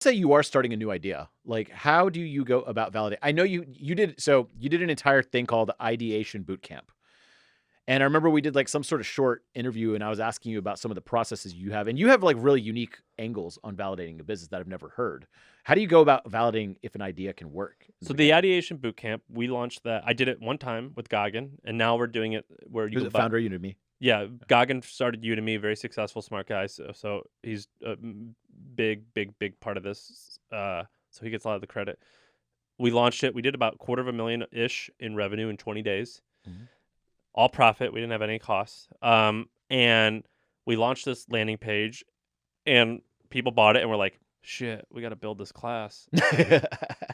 say you are starting a new idea. Like, how do you go about validating? I know you did an entire thing called ideation boot camp. And I remember we did like some sort of short interview and I was asking you about some of the processes you have. And you have like really unique angles on validating a business that I've never heard. How do you go about validating if an idea can work in the So the beginning? ideation bootcamp, we launched that. I did it one time with Goggin, and now we're doing it where you Was can it buy. founder Udemy? Yeah, Goggin started Udemy, very successful, smart guy. So he's a big part of this. So he gets a lot of the credit. We launched it. We did about $250,000-ish in revenue in 20 days. Mhm. All profit. We didn't have any costs. And we launched this landing page, and people bought it, and we're like, shit, we got to build this class.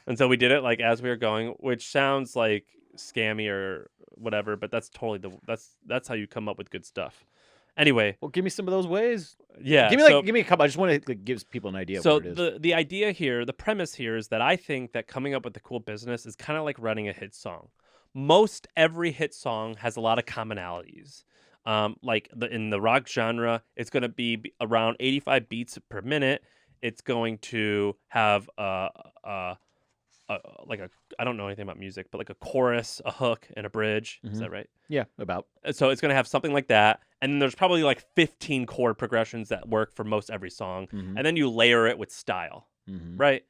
And so we did it like as we were going, which sounds like scammy or whatever, but that's totally that's how you come up with good stuff. Anyway, Well, give me some of those ways. yeah. Give me a couple. I just want to like, give people an idea of So what it is. the idea here, the premise here is that I think that coming up with a cool business is kind of like running a hit song. Most every hit song has a lot of commonalities. Like in the rock genre, it's going to be around 85 beats per minute. It's going to have like a I don't know anything about music, but like a chorus, a hook, and a bridge. Is Mhm. that right? Yeah, about. So it's going to have something like that, and then there's probably like 15 chord progressions that work for most every song, Mhm. and then you layer it with style, Mhm. right?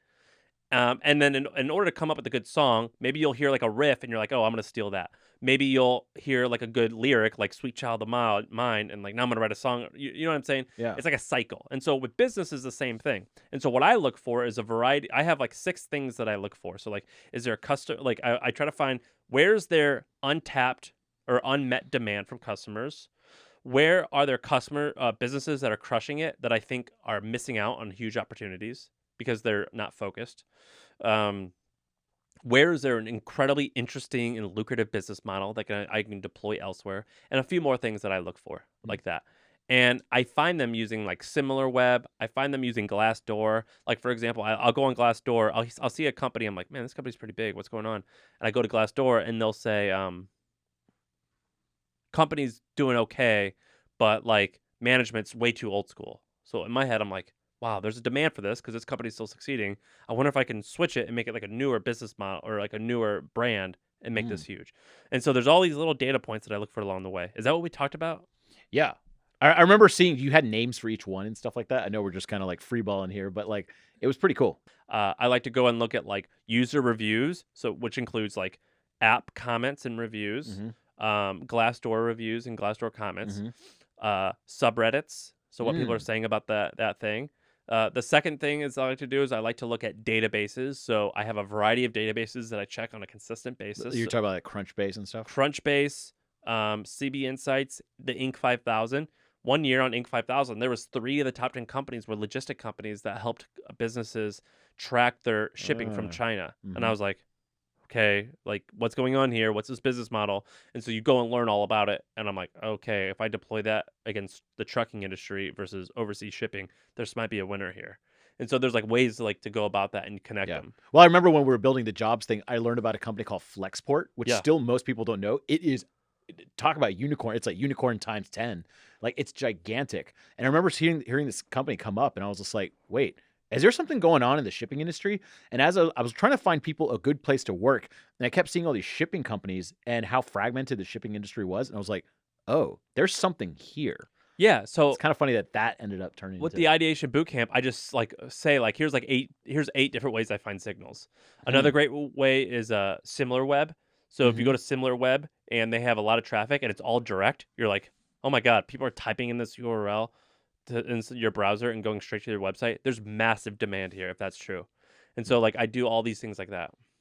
And then in order to come up with a good song, maybe you'll hear like a riff and you're like, oh, I'm going to steal that. Maybe you'll hear like a good lyric, like Sweet Child of Mine, and like, now I'm going to write a song. You know what I'm saying? Yeah. It's like a cycle. And so with business is the same thing. And so what I look for is a variety. I have like 6 things that I look for. So like, is there a customer? Like I try to find where's their untapped or unmet demand from customers. Where are there customer businesses that are crushing it that I think are missing out on huge opportunities because they're not focused? Um, where is there an incredibly interesting and lucrative business model that I can deploy elsewhere? And a few more things that I look for Mm. like that. And I find them using like similar web. I find them using Glassdoor. Like for example, I'll go on Glassdoor. I'll see a company. I'm like, man, this company's pretty big. What's going on? And I go to Glassdoor, and they'll say, company's doing okay, but like management's way too old school. So in my head, I'm like, wow, there's a demand for this because this company's still succeeding. I wonder if I can switch it and make it like a newer business model or like a newer brand and make this Mm. huge. And so there's all these little data points that I look for along the way. Is that what we talked about? Yeah. I remember seeing you had names for each one and stuff like that. I know we're just kind of like freeballing here, but like it was pretty cool. I like to go and look at like user reviews, so which includes like app comments and reviews, Mm-hmm. Glassdoor reviews and Glassdoor comments, Mm-hmm. subreddits. So what people are Mm. saying about that thing. The second thing is I like to do is I like to look at databases. So I have a variety of databases that I check on a consistent basis. You're So talking about like Crunchbase and stuff. Crunchbase, CB Insights, the Inc. 5000. 1 year on Inc. 5000, there was 3 of the top 10 companies were logistic companies that helped businesses track their shipping from China. And I Mm-hmm. was like, okay, like what's going on here? What's this business model? And so you go and learn all about it. And I'm like, okay, if I deploy that against the trucking industry versus overseas shipping, this might be a winner here. And so there's like ways to go about that and connect Yeah. them. Well, I remember when we were building the jobs thing, I learned about a company called Flexport, which Yeah. still most people don't know. It is talk about unicorn. It's like unicorn times 10. Like it's gigantic. And I remember hearing this company come up and I was just like, wait, is there something going on in the shipping industry? And as I was trying to find people a good place to work, and I kept seeing all these shipping companies and how fragmented the shipping industry was. And I was like, oh, there's something here. Yeah. It's So kind of funny that ended up turning with into. the ideation bootcamp, I just like say like here's 8 different ways I find signals. Another Hmm. great way is similar web. So if you go Mm-hmm. to similar web and they have a lot of traffic and it's all direct, you're like, oh my god, people are typing in this URL in your browser and going straight to their website. There's massive demand here if that's true. And so like I do all these things like that.